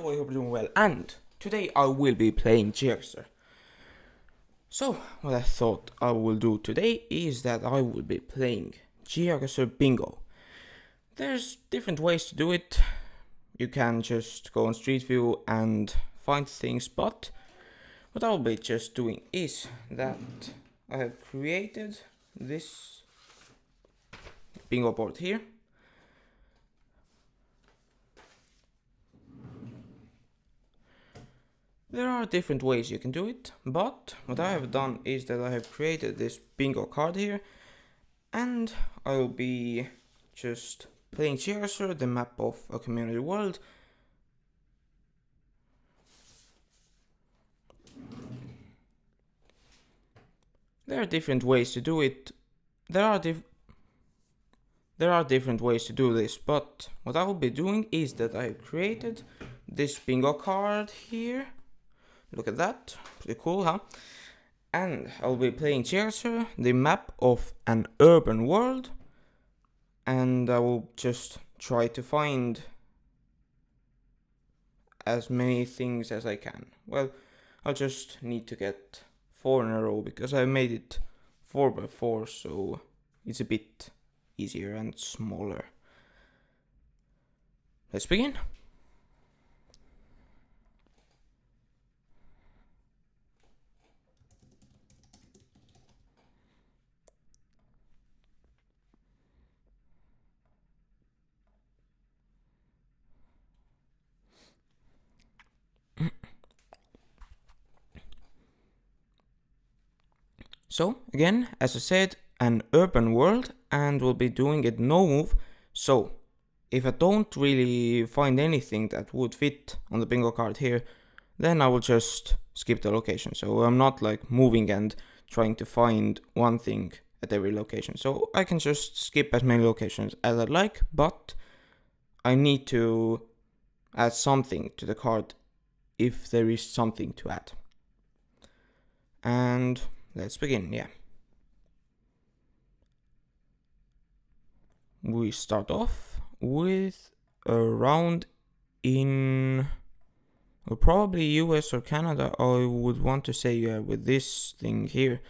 Hello, I hope you're doing well, and today I will be playing Jigsaw. So, what I thought I will do today is that I will be playing Jigsaw Bingo. There's different ways to do it. You can just go on Street View and find things, but what I'll be just doing is that I have created this bingo board here. There are different ways you can do it, but what I have done is that I have created this bingo card here, and I will be just playing Jigsaw, the map of a community world. There are different ways to do it. There are different ways to do this, but what I will be doing is that I have created this bingo card here. Look at that, pretty cool, huh? And I'll be playing Jigsaw, the map of an urban world, and I will just try to find as many things as I can. Well, I'll just need to get 4 in a row because I made it 4x4, so it's a bit easier and smaller. Let's begin. So, again, as I said, an urban world, and we'll be doing it no move. So, if I don't really find anything that would fit on the bingo card here, then I will just skip the location. So I'm not like moving and trying to find one thing at every location. So I can just skip as many locations as I like, but I need to add something to the card if there is something to add. And let's begin, yeah. We start off with a round in probably US or Canada. I would want to say with this thing here,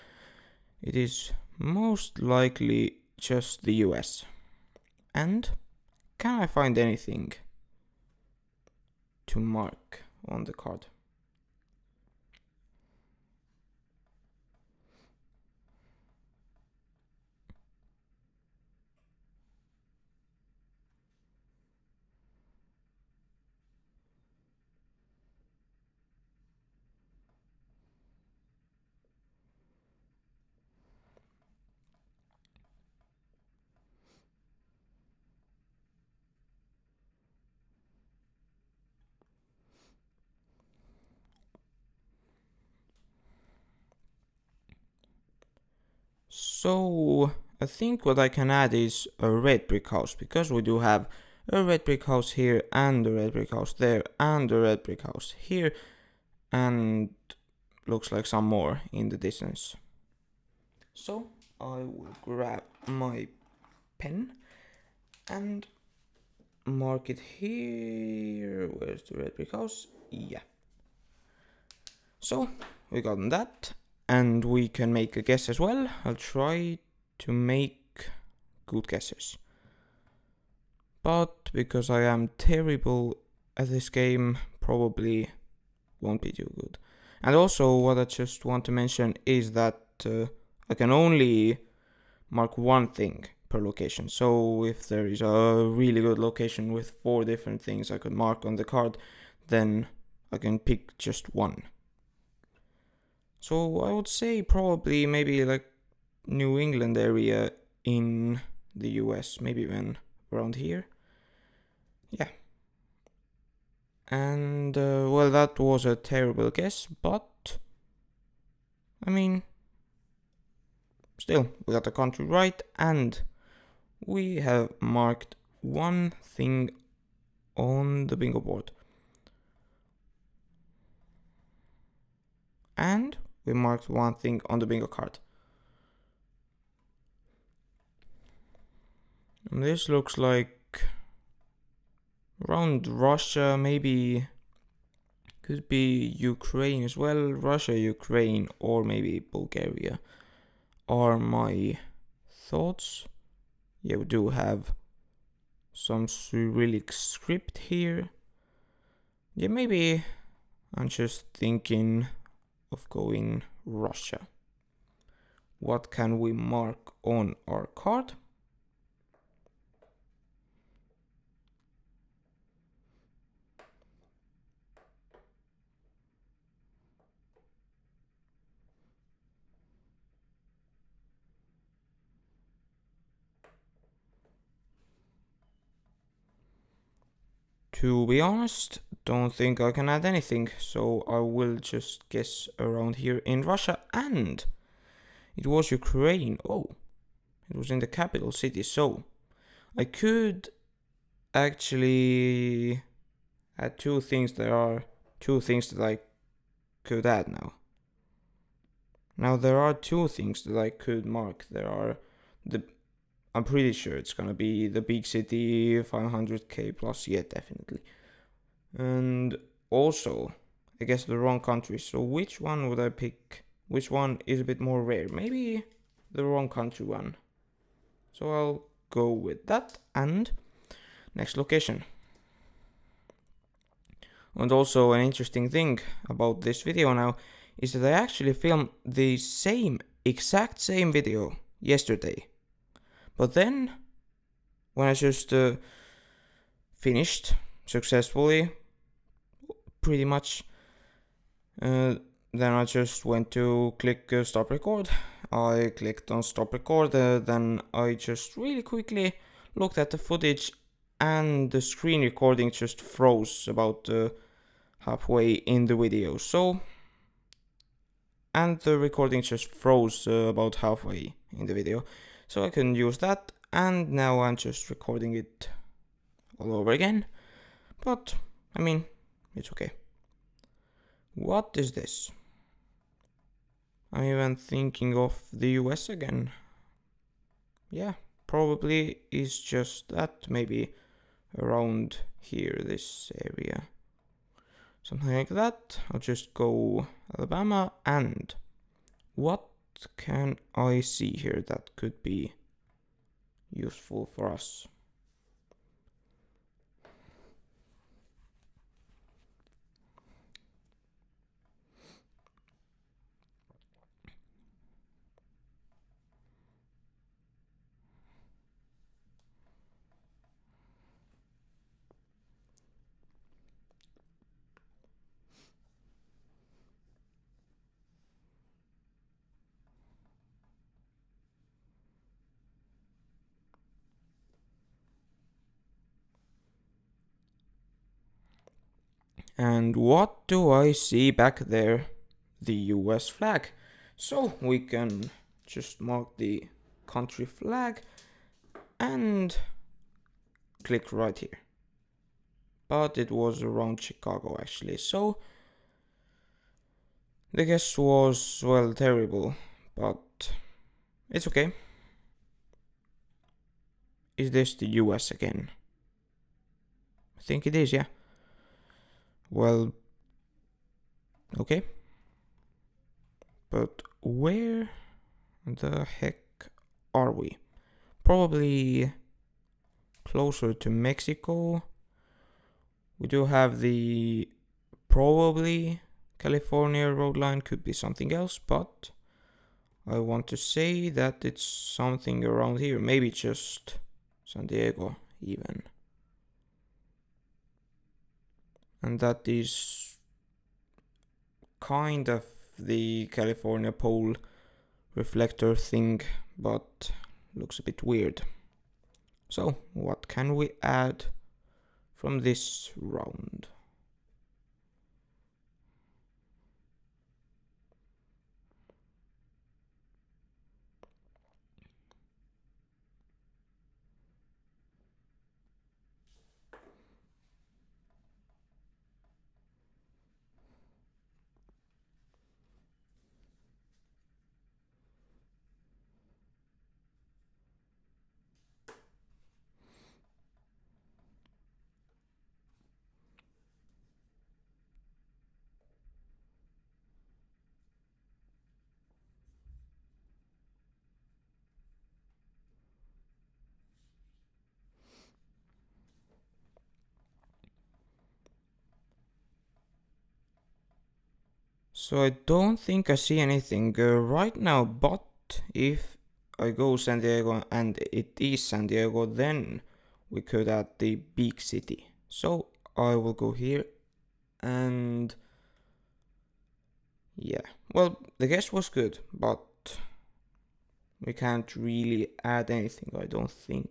it is most likely just the US. And can I find anything to mark on the card? So I think what I can add is a red brick house, because we do have a red brick house here and a red brick house there and a red brick house here, and looks like some more in the distance. So I will grab my pen and mark it here. Where's the red brick house? Yeah. So we got that, and we can make a guess as well. I'll try to make good guesses, but because I am terrible at this game, probably won't be too good. And also, what I just want to mention is that I can only mark one thing per location. So if there is a really good location with 4 different things I could mark on the card, then I can pick just one. So I would say probably maybe like New England area in the US, maybe even around here. Yeah. And well, that was a terrible guess, but I mean, still, we got the country right, and we have marked one thing on the bingo board. And we marked one thing on the bingo card. And this looks like around Russia, maybe Could be Ukraine as well, Russia, Ukraine, or maybe Bulgaria are my thoughts. Yeah, we do have some Cyrillic script here. Yeah, maybe I'm just thinking of going Russia. What can we mark on our card? To be honest, don't think I can add anything, so I will just guess around here in Russia, and it was Ukraine. Oh, it was in the capital city, so I could actually add two things. There are two things that I could add now. Now there are two things that I could mark. There are the I'm pretty sure it's gonna be the big city 500k plus, yeah, definitely. And also, I guess the wrong country. So which one would I pick? Which one is a bit more rare? Maybe the wrong country one. So I'll go with that. And next location. And also an interesting thing about this video now is that I actually filmed the exact same video yesterday. But then, when I just finished successfully, pretty much, then I just went to click stop record. I clicked on stop record, then I just really quickly looked at the footage and the screen recording just froze about halfway in the video. So, and the recording just froze about halfway in the video. So I couldn't use that, and now I'm just recording it all over again. But, I mean, it's okay. What is this? I'm even thinking of the US again. Yeah, probably is just that, maybe around here, this area. Something like that. I'll just go Alabama, and what can I see here that could be useful for us? And what do I see back there? The US flag. So we can just mark the country flag and click right here. But it was around Chicago actually, so the guess was, well, terrible, but it's okay. Is this the US again? I think it is, yeah. Well, okay. But where the heck are we? Probably closer to Mexico. We do have the probably California road line, could be something else, but I want to say that it's something around here. Maybe just San Diego even. And that is kind of the California pole reflector thing, but looks a bit weird. So, what can we add from this round? So I don't think I see anything right now, but if I go San Diego and it is San Diego, then we could add the big city. So I will go here and yeah, well, the guess was good, but we can't really add anything, I don't think.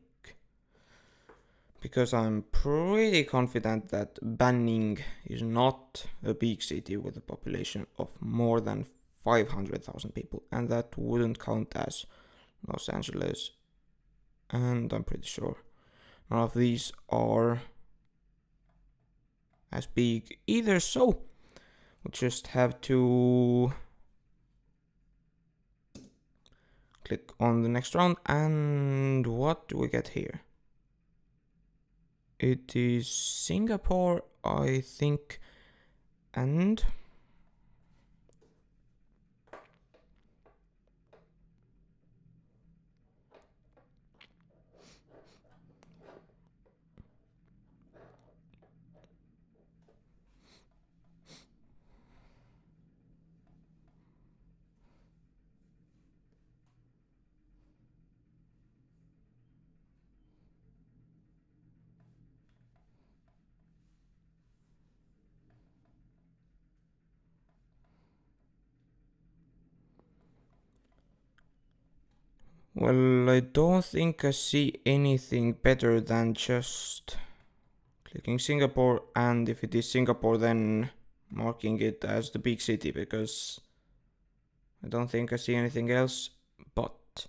Because I'm pretty confident that Banning is not a big city with a population of more than 500,000 people, and that wouldn't count as Los Angeles. And I'm pretty sure none of these are as big either, so we'll just have to click on the next round. And what do we get here? It is Singapore, I think, and well, I don't think I see anything better than just clicking Singapore, and if it is Singapore, then marking it as the big city, because I don't think I see anything else. But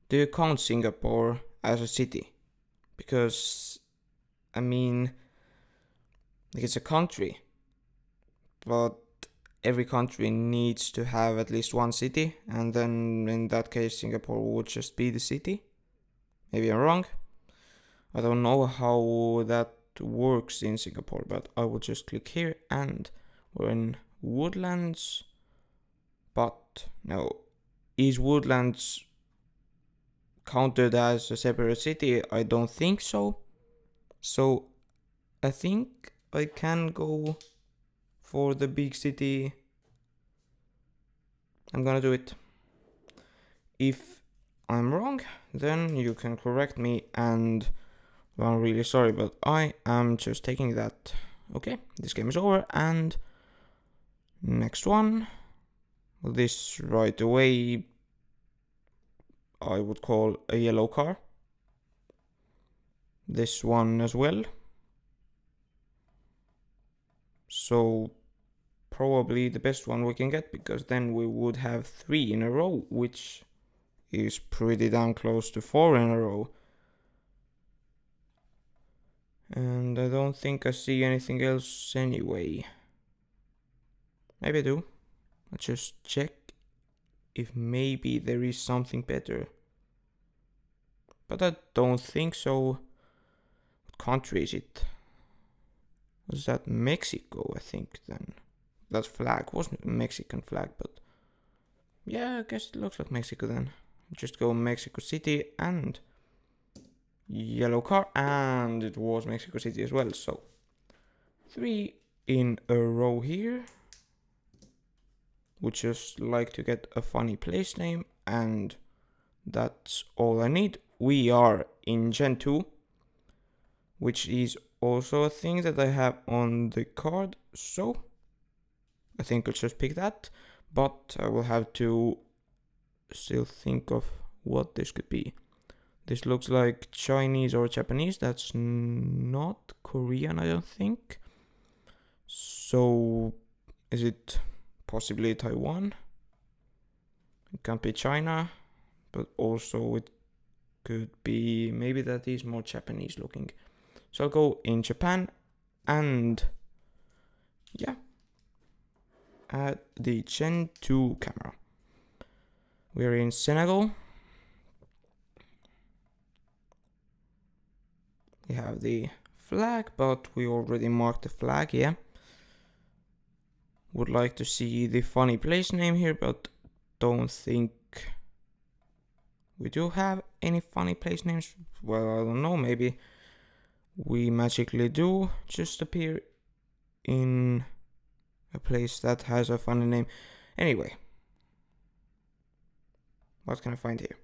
do you count Singapore as a city? Because, I mean, it's a country, but every country needs to have at least one city, and then in that case Singapore would just be the city. Maybe I'm wrong. I don't know how that works in Singapore, but I will just click here and we're in Woodlands. But no, is Woodlands counted as a separate city? I don't think so. So I think I can go for the big city. I'm gonna do it. If I'm wrong, then you can correct me, and well, I'm really sorry, but I am just taking that. Okay, this game is over, and next one. Well, this right away I would call a yellow car. This one as well. So probably the best one we can get, because then we would have 3 in a row, which is pretty damn close to 4 in a row. And I don't think I see anything else anyway. Maybe I do. Let's just check if maybe there is something better. But I don't think so. What country is it? Was that Mexico, I think, then? That flag wasn't a Mexican flag, but yeah, I guess it looks like Mexico then. Just go Mexico City and yellow car, and it was Mexico City as well. So 3 in a row here. Would just like to get a funny place name, and that's all I need. We are in Gen 2, which is also a thing that I have on the card, so I think I'll just pick that, but I will have to still think of what this could be. This looks like Chinese or Japanese. That's not Korean, I don't think. So is it possibly Taiwan? It can't be China, but also it could be, maybe that is more Japanese looking. So I'll go in Japan, and yeah, add the Gen 2 camera. We're in Senegal. We have the flag, but we already marked the flag, yeah. Would like to see the funny place name here, but don't think we do have any funny place names. Well, I don't know, maybe we magically do just appear in a place that has a funny name. Anyway, what can I find here?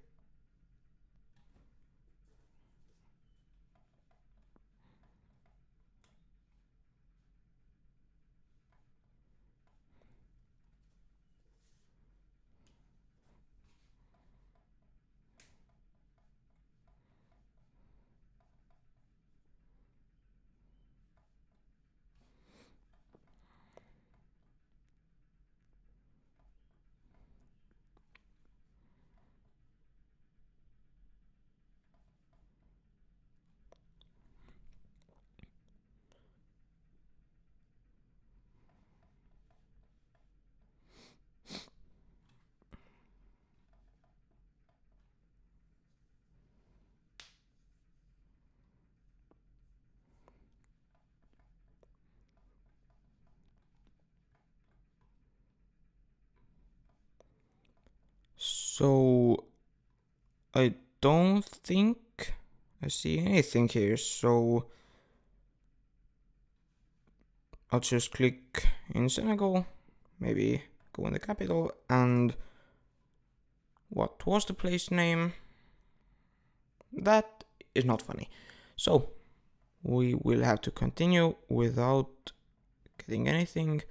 So I don't think I see anything here, so I'll just click in Senegal, maybe go in the capital, and what was the place name? That is not funny. So we will have to continue without getting anything.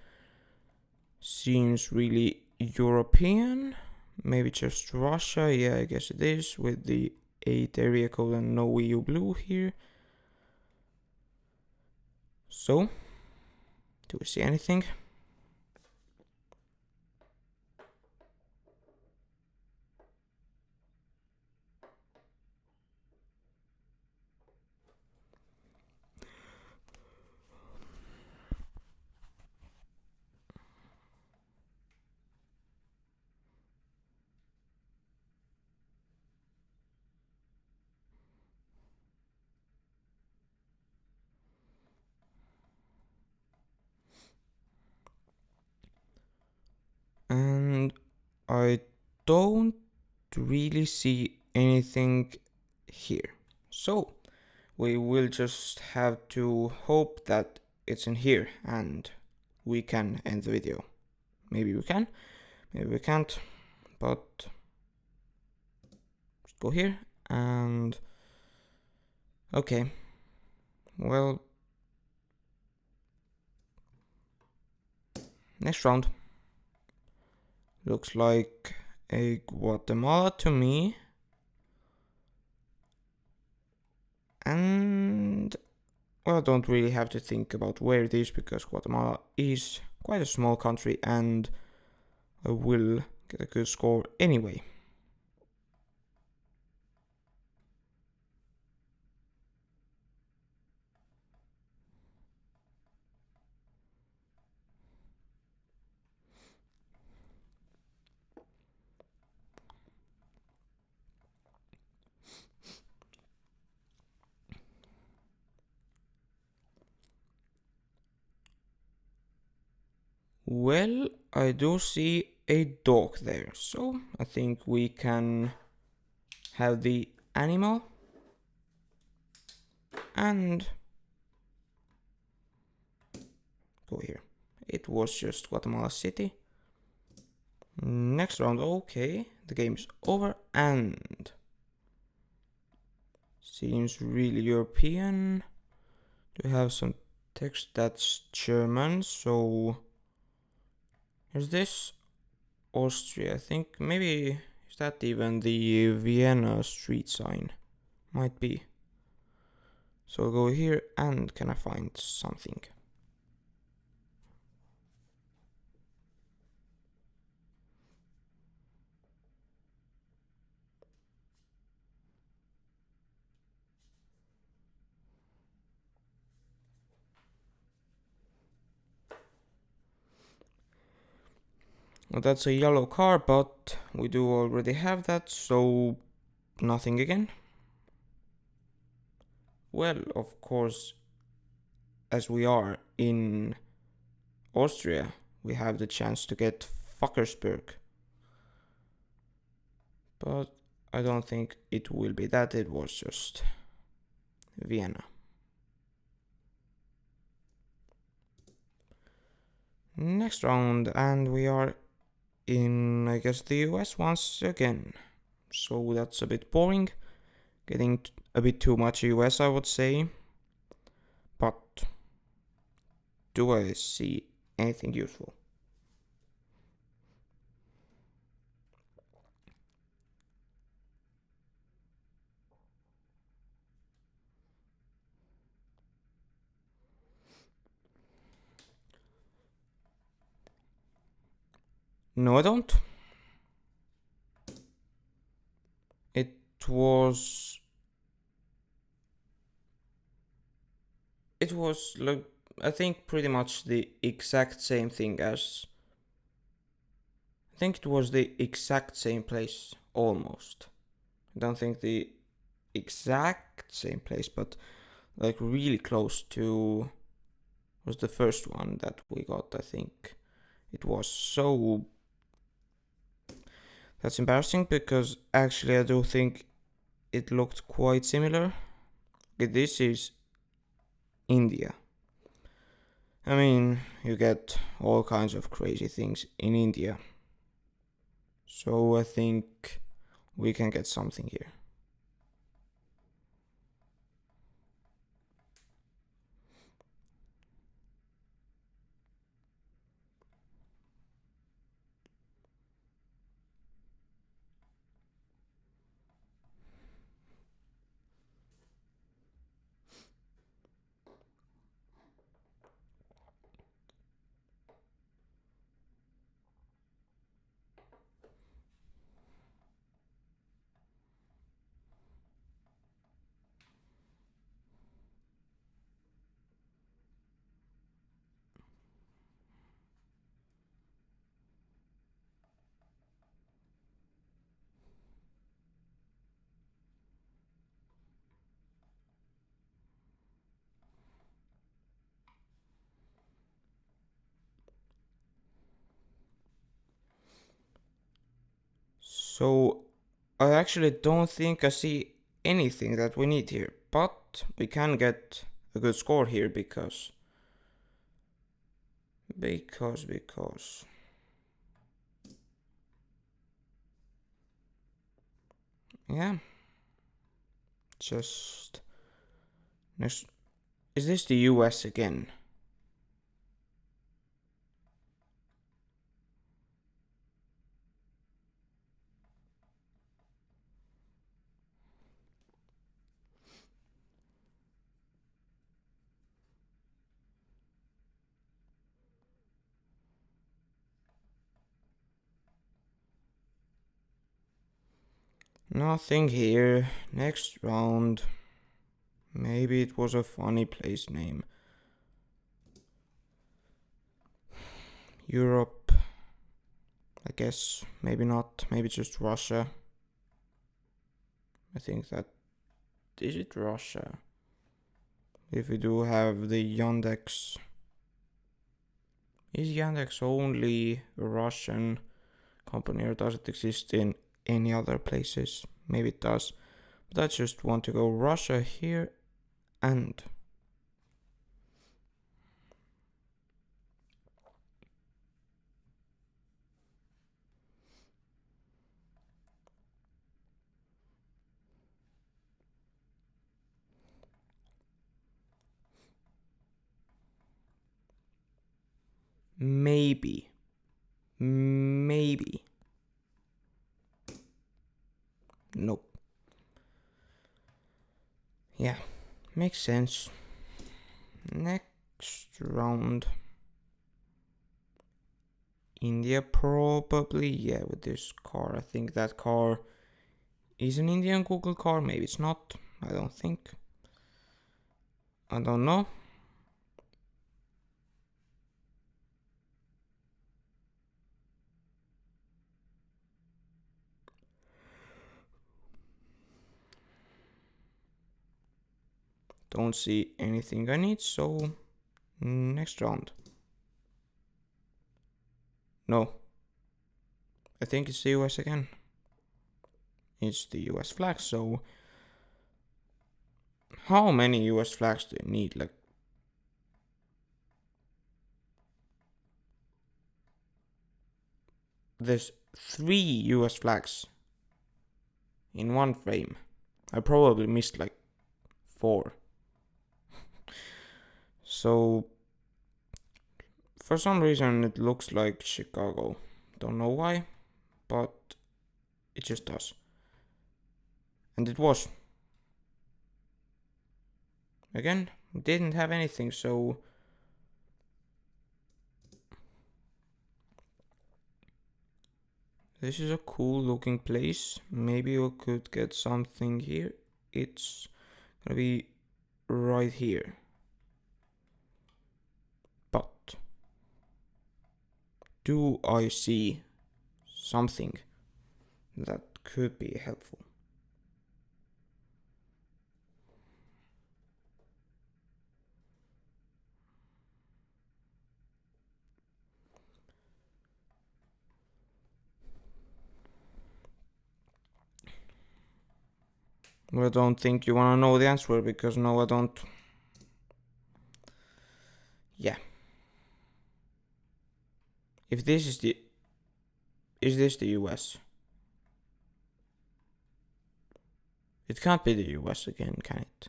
Seems really European. Maybe just Russia. Yeah, I guess it is, with the 8 area code and no EU blue here. So, do we see anything? And I don't really see anything here. So we will just have to hope that it's in here and we can end the video. Maybe we can, maybe we can't, but just go here and okay. Well, next round. Looks like a Guatemala to me. And well, I don't really have to think about where it is because Guatemala is quite a small country and I will get a good score anyway. Well, I do see a dog there, so I think we can have the animal and go here. It was just Guatemala City. Next round, okay, the game's over and seems really European. Do have some text that's German, so is this Austria? I think maybe is that even the Vienna street sign? Might be. So I'll go here and can I find something? Well, that's a yellow car, but we do already have that, so nothing again. Well, of course, as we are in Austria, we have the chance to get Fuckersburg. But I don't think it will be that, it was just Vienna. Next round, and we are in, I guess, the US once again. So that's a bit boring. Getting a bit too much US, I would say. But do I see anything useful? No, I don't. It was. It was like, I think, pretty much the exact same thing as. I think it was the exact same place, almost. I don't think the exact same place, but like really close to. Was the first one that we got, I think. It was so. That's embarrassing because actually I do think it looked quite similar. Okay, this is India. I mean, you get all kinds of crazy things in India. So I think we can get something here. So I actually don't think I see anything that we need here, but we can get a good score here because yeah, just next. Is this the US again? Nothing here. Next round. Maybe it was a funny place name. Europe. I guess. Maybe not. Maybe just Russia. I think that. Is it Russia? If we do have the Yandex. Is Yandex only a Russian company or does it exist in any other places? Maybe it does. But I just want to go Russia here and. Maybe. Maybe. Nope. Yeah, makes sense. Next round. India probably, yeah, with this car. I think that car is an Indian Google car. Maybe it's not. I don't think. I don't know. Don't see anything I need, so next round. No. I think it's the US again. It's the US flag, so how many US flags do you need? Like there's 3 US flags in one frame. I probably missed like 4. So for some reason it looks like Chicago. Don't know why, but it just does. And it was. Again, didn't have anything, so this is a cool looking place. Maybe we could get something here. It's gonna be right here. But do I see something that could be helpful? Well, I don't think you wanna know the answer because no, I don't. Yeah. If this is the... Is this the US? It can't be the US again, can it?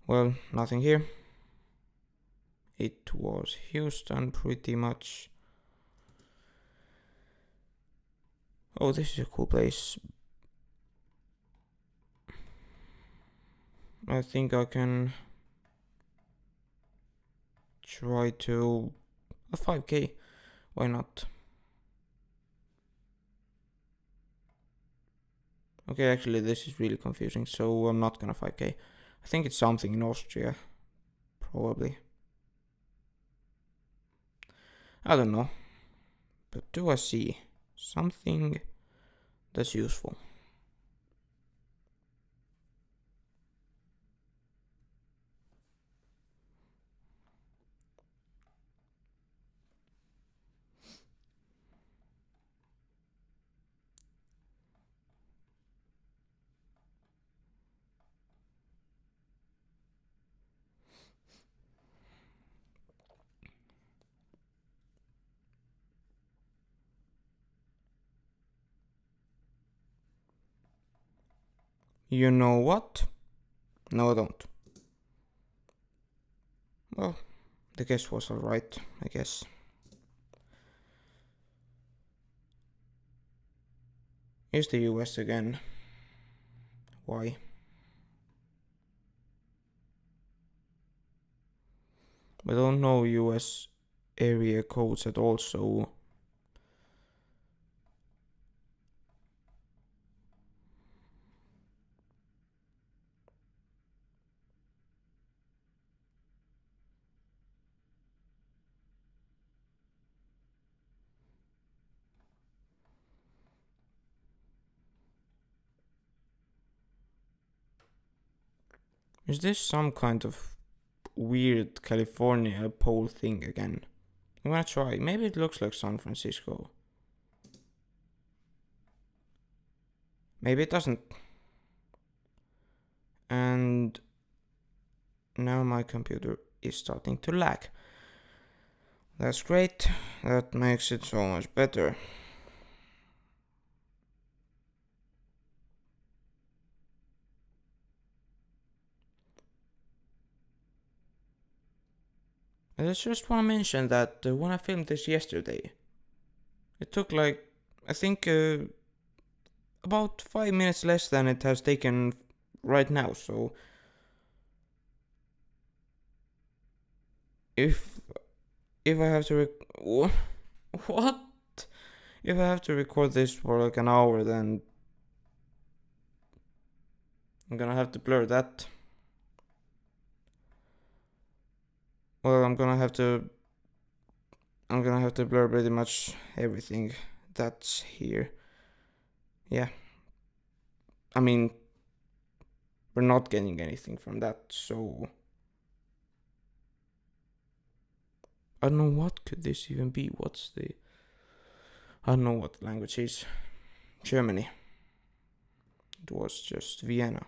Well, nothing here. It was Houston pretty much. Oh, this is a cool place. I think I can try to a 5k. Why not? Okay, actually this is really confusing, so I'm not gonna 5k. I think it's something in Austria. Probably. I don't know. But do I see something that's useful? You know what? No, I don't. Well, the guess was alright, I guess. Here's the US again. Why? I don't know US area codes at all, so... Is this some kind of weird California pole thing again? I'm gonna try. Maybe it looks like San Francisco. Maybe it doesn't. And now my computer is starting to lag. That's great. That makes it so much better. I just want to mention that when I filmed this yesterday, it took like, I think, about 5 minutes less than it has taken right now. So if I have to what? If I have to record this for like an hour, then I'm gonna have to blur that. Well, I'm gonna have to blur pretty much everything that's here. Yeah. I mean, we're not getting anything from that, so... I don't know, what could this even be? What's the... I don't know what the language is. Germany. It was just Vienna.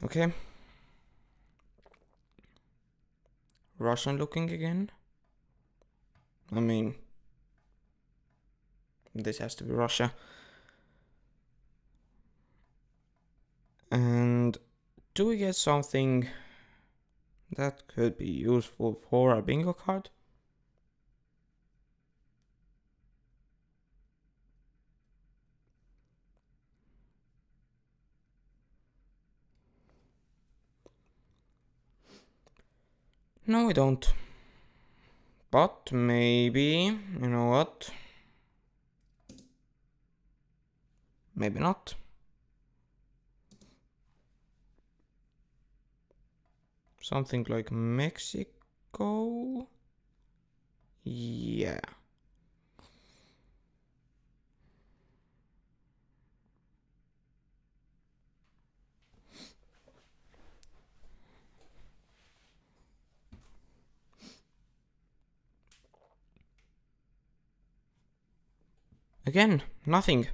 Okay. Russian looking again. I mean, this has to be Russia. And do we get something that could be useful for our bingo card? No, we don't. But maybe, you know what? Maybe not. Something like Mexico? Yeah. Again, nothing.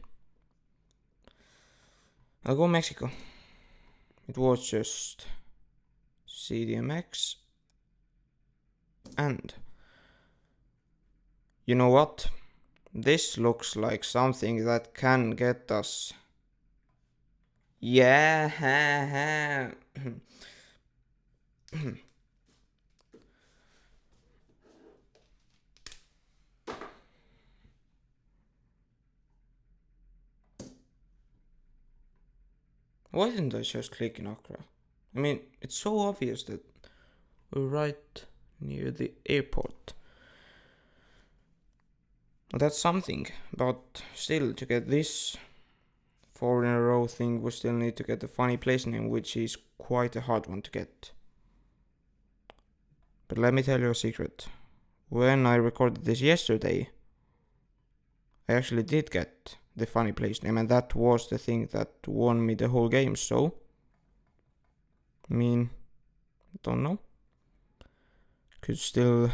I'll go Mexico. It was just CDMX. And you know what? This looks like something that can get us. Yeah. Why didn't I just click in Accra? I mean, it's so obvious that we're right near the airport. That's something, but still, to get this 4 in a row thing, we still need to get the funny place name, which is quite a hard one to get. But let me tell you a secret. When I recorded this yesterday, I actually did get the funny place name, and that was the thing that won me the whole game, so... I mean, don't know. Could still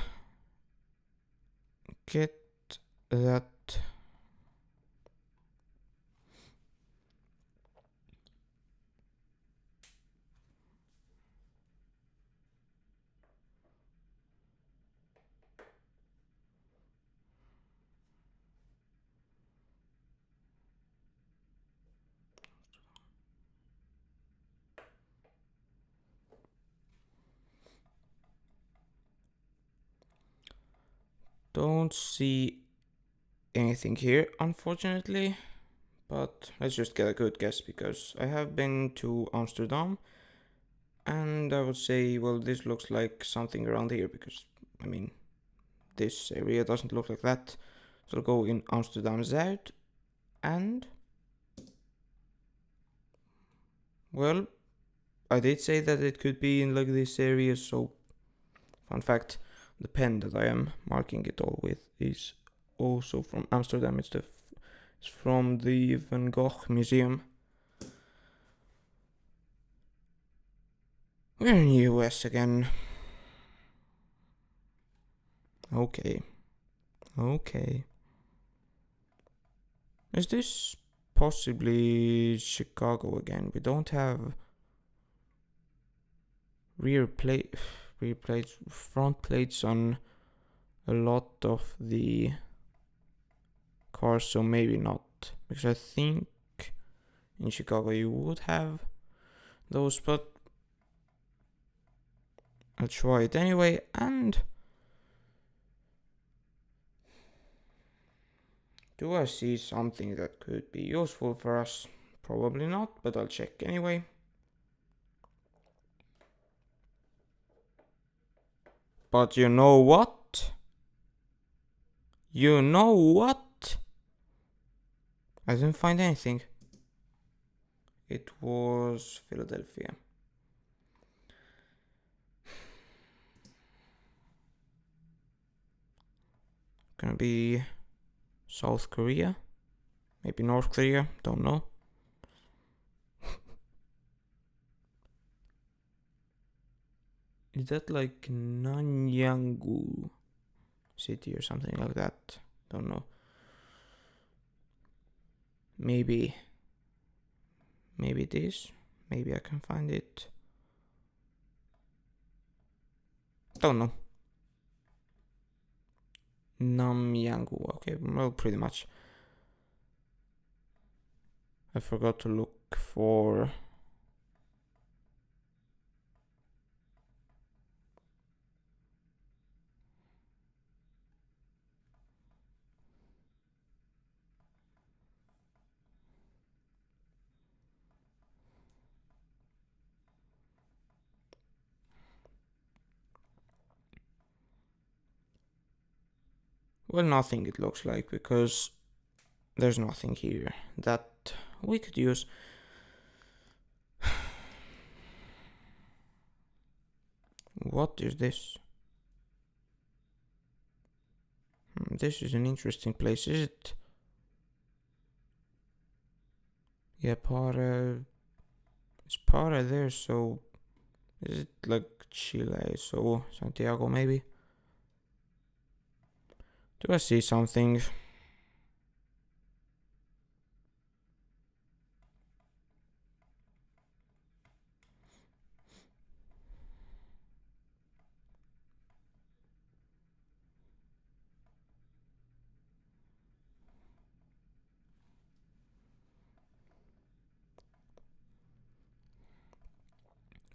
get that. Don't see anything here, unfortunately. But let's just get a good guess, because I have been to Amsterdam. And I would say, well, this looks like something around here, because, I mean, this area doesn't look like that. So I'll go in Amsterdam Zuid. And... well, I did say that it could be in like this area, so... fun fact, the pen that I am marking it all with is also from Amsterdam. It's from the Van Gogh Museum. We're in US again. Okay. Is this possibly Chicago again? We don't have front plates on a lot of the cars, so maybe not. Because I think in Chicago you would have those, but I'll try it anyway. And do I see something that could be useful for us? Probably not, but I'll check anyway. But you know what? I didn't find anything. It was Philadelphia. Gonna be South Korea? Maybe North Korea? Don't know. Is that like Nanyanggu city or something like that? Don't know. Maybe this. Maybe I can find it. Don't know. Namyangu. Okay, well, pretty much. I forgot to look for... Well, nothing it looks like, because there's nothing here that we could use. What is this? This is an interesting place. Is it? Yeah, Para. Is Para there? So is it like Chile? So Santiago maybe? Do I see something?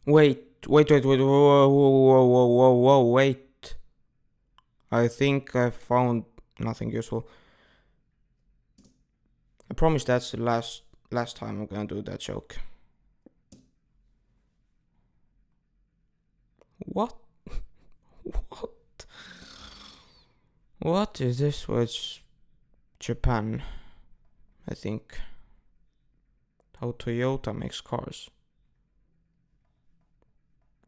Wait, whoa, wait. I think I found nothing useful. I promise that's the last time I'm gonna do that joke. What? What? What is this? Well, it's Japan, I think. How Toyota makes cars.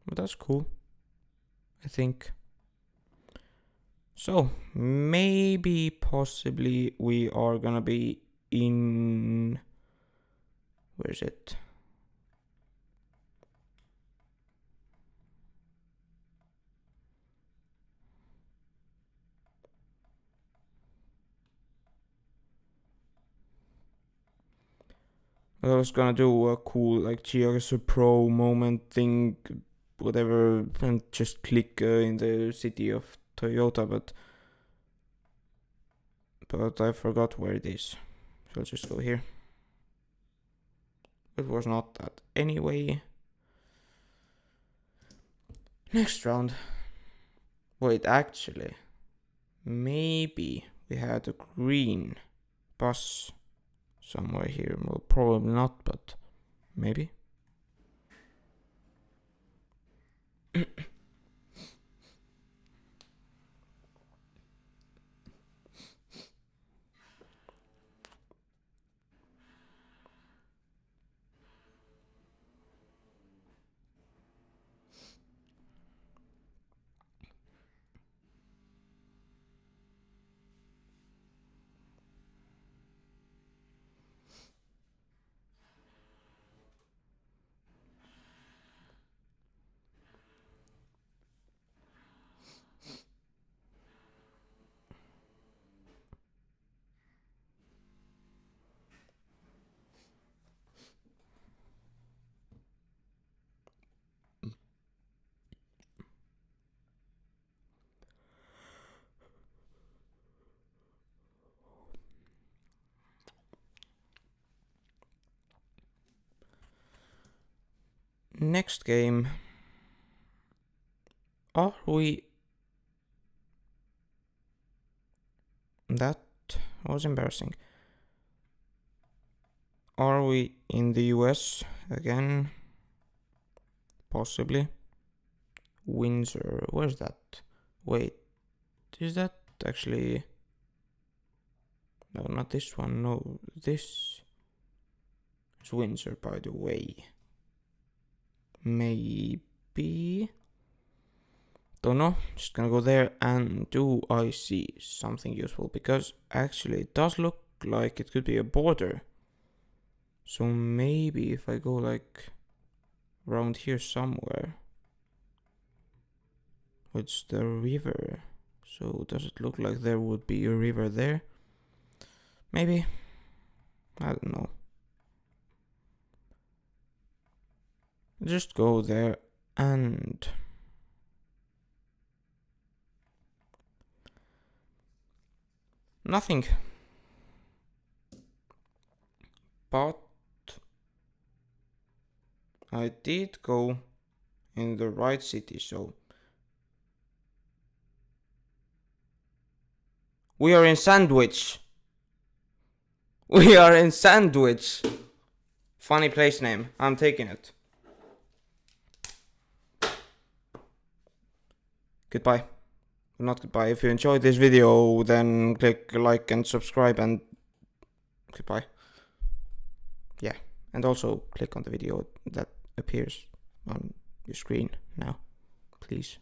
But that's cool, I think. So, maybe, possibly, we are gonna be in... Where is it? I was gonna do a cool, like, GeoGuessr Pro moment thing, whatever, and just click in the city of Toyota, but I forgot where it is. So I'll just go here. It was not that anyway. Next round. Wait, actually, maybe we had a green bus somewhere here. Well, probably not, but maybe. Next game. Are we... That was embarrassing. Are we in the US again? Possibly. Windsor. Where's that? Wait. Is that actually... No, not this one. No, this is Windsor, by the way. Maybe... Don't know. Just gonna go there, and do I see something useful? Because actually it does look like it could be a border. So maybe if I go like around here somewhere. It's the river. So does it look like there would be a river there? Maybe. I don't know. Just go there and... Nothing. But I did go in the right city, so we are in Sandwich. We are in Sandwich. Funny place name. I'm taking it. Goodbye. Not goodbye. If you enjoyed this video, then click like and subscribe and goodbye. Yeah. And also click on the video that appears on your screen now. Please.